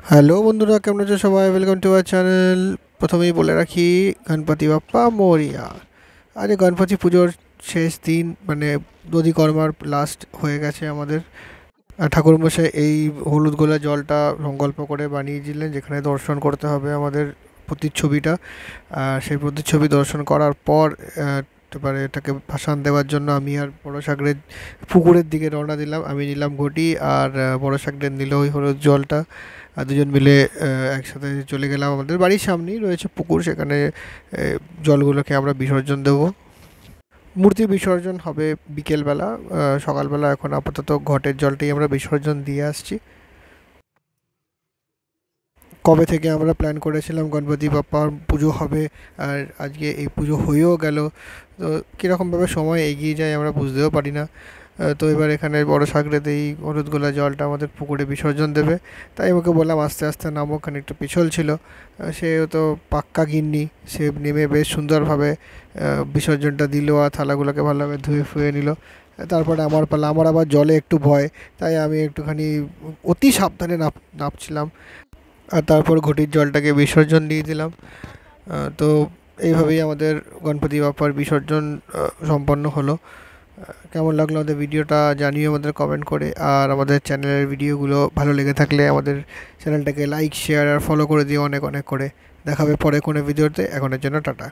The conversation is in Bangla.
হ্যালো বন্ধুরা, কেমন আছো সবাই? Welcome to our channel. প্রথমেই বলে রাখি, গণপতি বাপ্পা মোরিয়া। আজ গণপতি পুজোর শেষ দিন, মানে দধিকর্মার লাস্ট হয়ে গেছে আমাদের। ঠাকুরমশাই এই হলুদ গোলা জলটা সংকল্প করে বানিয়েছিলেন, যেখানে দর্শন করতে হবে আমাদের প্রতিচ্ছবিটা। সেই প্রতিচ্ছবি দর্শন করার পর এবারে এটাকে ভাসান দেওয়ার জন্য আমি আর বড় সাগরের পুকুরের দিকে রওনা দিলাম। আমি নিলাম ঘটি, আর বড় সাগরের নিল ওই হলুদ জলটা। আর দুজন মিলে একসাথে চলে গেলাম। আমাদের বাড়ির সামনেই রয়েছে পুকুর, সেখানে জলগুলোকে আমরা বিসর্জন দেবো। মূর্তি বিসর্জন হবে বিকেলবেলা। সকালবেলা এখন আপাতত ঘটের জলটাই আমরা বিসর্জন দিয়ে আসছি। কবে থেকে আমরা প্ল্যান করেছিলাম গণপতি বাপ্পার পুজো হবে, আর আজকে এই পুজো হয়েও গেল। তো কীরকমভাবে সময় এগিয়ে যায় আমরা বুঝতেও পারি না। তো এবার এখানে বড় সাগরেতে এই হলুদ গোলা জলটা আমাদের পুকুরে বিসর্জন দেবে। তাই ওকে বললাম আস্তে আস্তে নামো, খানিকটা পিছল ছিল। সেও তো পাক্কা গিন্নি, সে নেমে বেশ সুন্দরভাবে বিসর্জনটা দিল, আর থালাগুলোকে ভালোভাবে ধুয়ে ফুয়ে নিল। তারপরে আমার পালা। আমার আবার জলে একটু ভয়, তাই আমি একটুখানি অতি সাবধানে নাপছিলাম। আর তারপর ঘটির জলটাকে বিসর্জন দিয়ে দিলাম। তো এইভাবেই আমাদের গণপতি বাপ্পার বিসর্জন সম্পন্ন হলো। কেমন লাগলো আমাদের ভিডিওটা জানিও আমাদের কমেন্ট করে। আর আমাদের চ্যানেলের ভিডিওগুলো ভালো লেগে থাকলে আমাদের চ্যানেলটাকে লাইক, শেয়ার আর ফলো করে দিও অনেক অনেক করে। দেখাবে পরে কোনো ভিডিওতে। এখনের জন্য টাটা।